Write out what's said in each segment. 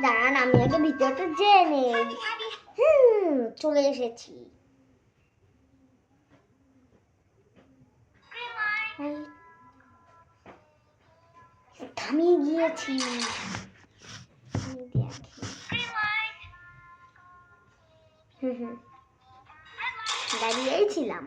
দাঁড়ান আমি আগে ভিতরটা জেনে চলে এসেছি। থামিয়ে গিয়েছি। দাঁড়িয়েই ছিলাম।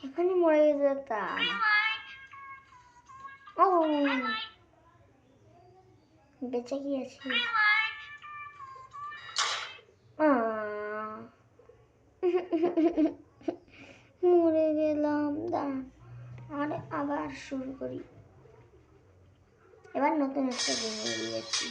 এখনই মরে যেতাম। ও বেঁচে গিয়েছি। মরে গেলাম। দাঁড়ান আবার শুরু করি। এবার নতুন একটা গেম দিয়েছি।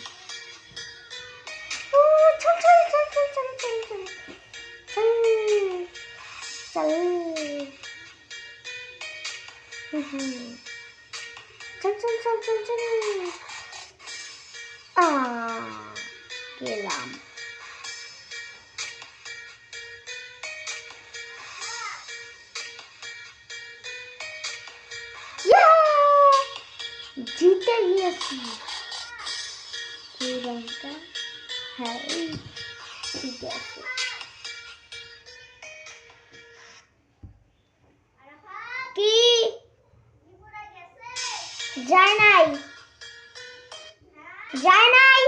গেলাম। জিতে গিয়েছি। হ্যাঁ ঠিক আছে। কি যায় নাই যায় নাই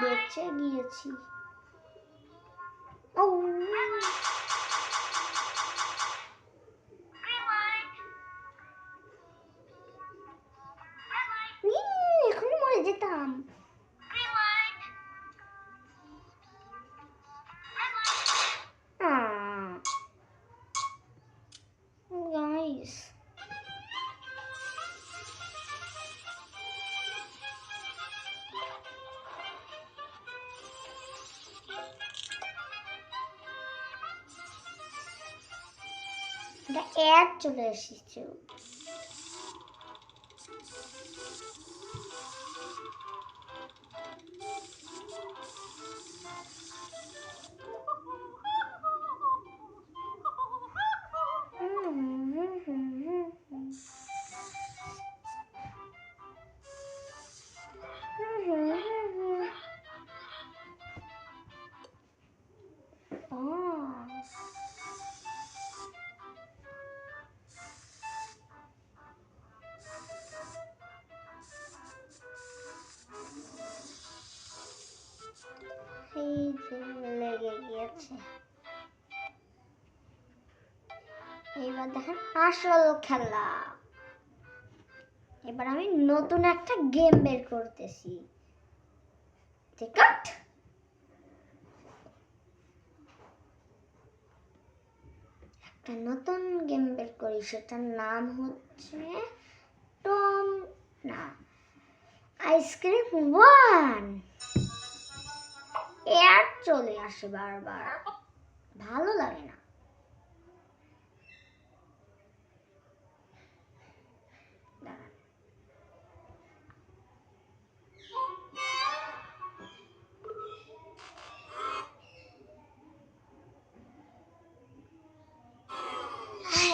বেঁচে গিয়েছি। এখনই মরে যেতাম। গাইস অ্যাড চলে এসেছে। এই যে লেগে গিয়েছে। এইবার দেখেন আসল খেলা। এবার আমি নতুন একটা গেম বের করতেছি। টিকট একটা নতুন গেম বের করি, সেটার নাম হচ্ছে টম না আইসক্রিম ওয়ান। অ্যাড চলে আসে বারবার, ভালো লাগে না।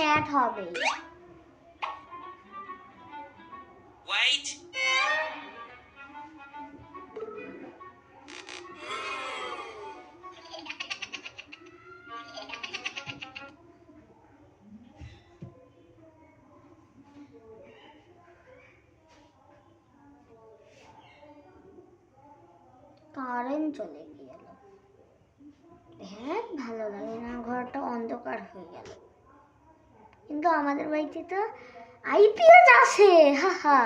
অ্যাড হবে। Wait. কারেন্ট চলে গেল। হ্যাঁ, ভালো লাগে না, ঘরটা অন্ধকার হয়ে গেল। কিন্তু আমাদের বাড়িতে তো আইপিএস আছে, হাহা।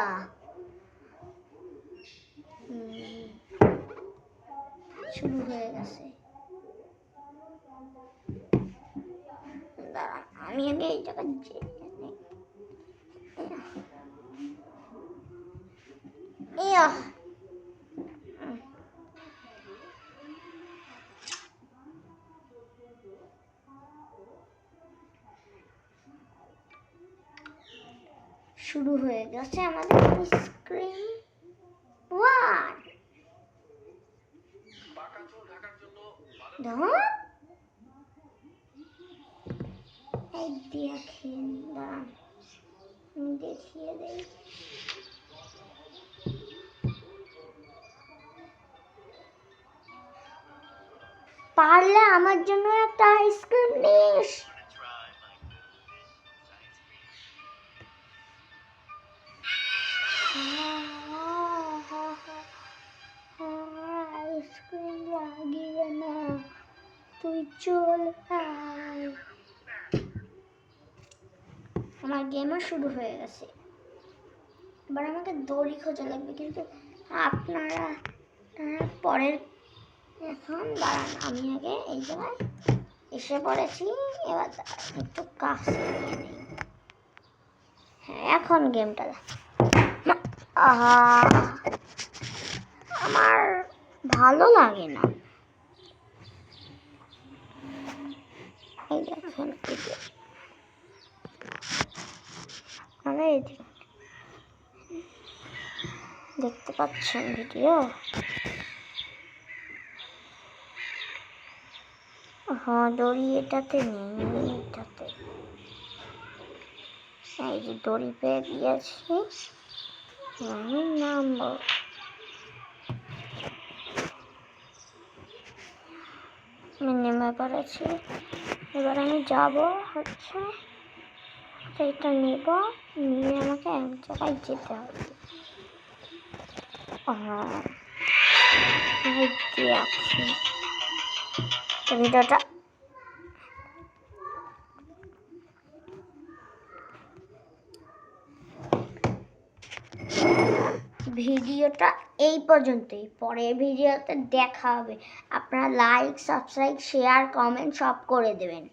শুরু হয়ে গেছে। দাঁড়া, আমি আগে এই জায়গায় শুরু হয়ে গেছে আমাদের আইসক্রিম। ওয়ান এই দেখেন, দাঁড়ান আমি দেখিয়ে দেই। পারলে আমার জন্য একটা আইসক্রিম নিস। আইসক্রিম লাগিয়ে না, তুই চল আয়। আমার গেমও শুরু হয়ে গেছে। এবার আমাকে দড়ি খোঁজা লাগবে, কিন্তু আপনারা পরের এখন দাঁড়ান, আমি আগে এই জায়গায় এসে পড়েছি। এবার একটু কাছে নিয়ে নিই। হ্যাঁ, এখন গেমটা আমার ভালো লাগে না। এই দেখেন, দেখতে পাচ্ছেন ভিডিও? হ্যাঁ, দড়ি এটাতে নেই, এটাতে। এই যে দড়ি পেয়ে গিয়েছি, আমি নামবো। আমি নেমে পড়েছি। এবার আমি যাব হচ্ছে, এটা নেব, নিয়ে আমাকে এক জায়গায় যেতে হবে। ভিডিওটা এই পর্যন্তই। পরের ভিডিওতে দেখা হবে। আপনারা লাইক, সাবস্ক্রাইব, শেয়ার, কমেন্ট সব করে দেবেন।